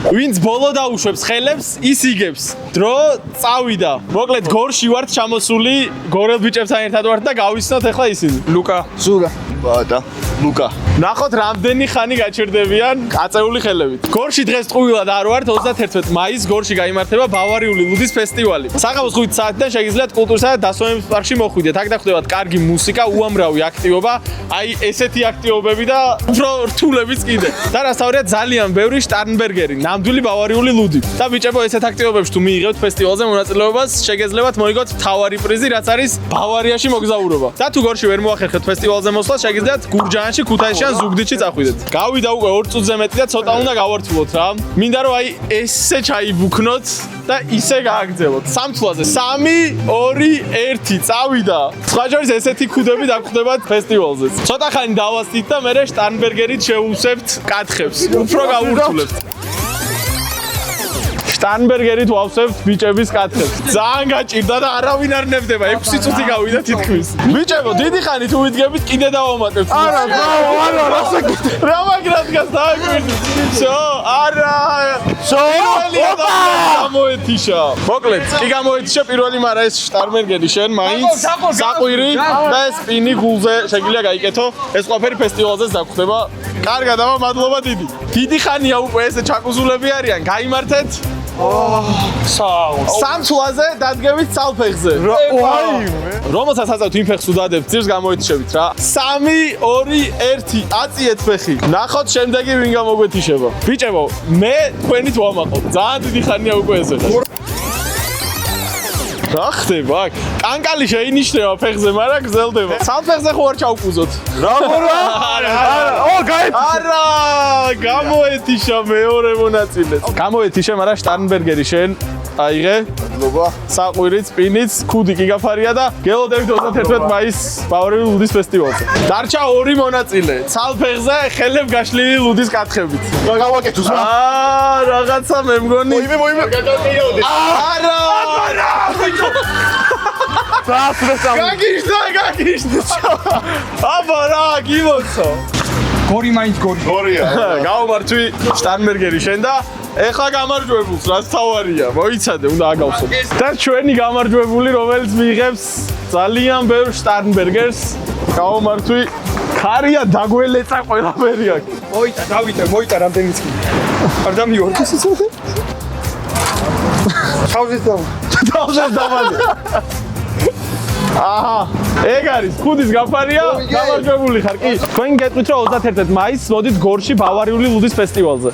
ვინც ბოლო დაუშვებს ხელებს, ის იგებს. დრო წავიდა. მოკლედ გორში ვართ ჩამოსული, გორელ ბიჭებთან ერთად ვართ და გავიცნოთ ახლა ისინი. ლუკა, ზურა. ბატა, ლუკა. ნახოთ რამდენი ხანი გაჩერდებიან აწეული ხელებით. გორში დღეს ტყუილად არ ვართ 31 მაისს გორში გაიმართება ბავარიული ლუდის ფესტივალი. საღამოს 5 საათიდან შეგიძლიათ კულტურსა და დასვენების პარკში მოხვიდეთ. აქ დახვდებათ კარგი მუსიკა, უამრავი აქტივობა, აი ესეთი აქტივობები და უფრო რთულებიც კიდე. და რასავრია ძალიან ბევრი შტარნბერგერი, ნამდვილი ბავარიული ლუდი. და ბიჭებო, ესეთ აქტივობებში თუ მიიღებთ ფესტივალზე მონაწილეობას, შეგეძლებათ მოიგოთ მთავარი პრიზი, რაც არის ბავარიაში მოგზაურობა. და თუ გორში ვერ მოახერხეთ ფესტივალზე მოსვლა, შეგიძლიათ გურჯაანში, ქუთაისში ან ზუგდიდში წახვიდეთ. გავიდა უკვე 2 წუთზე მეტი და ცოტა უნდა გავართულოთ რა. მინდა რომ აი ესე ჩაიბუქნოთ და ისე გააგრძელოთ. სამთვლაზე 3, 2, 1 წავიდა. სხვა შორის ესეთი ქუდები დაგხვდებათ ფესტივალზე. ცოტა ხანი დავასწით და მერე შტარნბერგერით შევუსებთ კათხებს. უფრო გავურთულებთ. შტარნბერგერით ვავსებთ ბიჭების კათხებს. ძალიან გაჭირდა და არავინ არ ნებდება. 6 წუთი გავიდა თითქმის. ბიჭებო, დიდი ხანი თუ ვიდგებით, კიდე დავამატებთ. არა, რასაკ. რა მაგრად გას დააკვირდით. არა. გამოეთიშა. მოკლედ, კი გამოეთიშა პირველი, მაგრამ ეს შტარნბერგერი შენ მაინც საყვირი და ეს სპინი გულზე შეგიძლია გაიკეთო. ეს ყველაფერი ფესტივალზეც დაგხვდება. კარგად, აბა, მადლობა დიდი. დიდი ხანია უკვე ესე ჩაკუზულები არიან. გაიმართეთ. სამთვლაზე დადგებით ცალფეხზე. რომელსაც აწევთ იმ ფეხს უდადებთ, ძირს გამოეთიშებით რა. 3, 2, 1 აწიეთ ფეხი. ნახოთ შემდეგი ვინ გამოგვეთიშება. ბიჭებო, მე თქვენით ვამაყობ. ძალიან დიდი ხანია უკვე ესე ხარ. რა ხდება აქ? კანკალი შეინიშნება ფეხზე, მაგრამ გზელდება. ცალფეხზე ხო არ ჩავკუზოთ? რა? არა, გამოეთიშა მეორე მონაწილეც. გამოეთიშა, მაგრამ შტარნბერგერი შენ აიღე. მადლობა. საყვირით, სპინით, ქუდი კი გაფარია და გელოდებით 31 მაისს ბავარიული ლუდის ფესტივალზე. დარჩა 2 მონაწილე. ცალფეხზე ხელებ გაშლილი ლუდის კათხებით. რა გავაკეთოს? რაღაცა მე მგონი. მოიმე. არა! გაგიშდა. აბა რა, გიმოცო. გორი მაინც გორი. გორია. გავმართვი შტარნბერგერი შენ და ეხლა გამარჯვებულს, რაც თავარია. მოიცადე, უნდა აგავსო. და ჩვენი გამარჯვებული, რომელიც მიიღებს ძალიან ბევრ შტარნბერგერს, გავმართვი. ხარია დაგველეცა ყველაფერი აქ. მოიტა რამდენიც კი. არ დამიორდი სიცოცხლე. თავზეც დავალი. აჰა, ეგ არის, ქუდის გაფარია, გამარჯვებული ხარ, კი. თქვენ გეტყვით რომ 31 მაისს მოდით გორში ბავარიული ლუდის ფესტივალზე.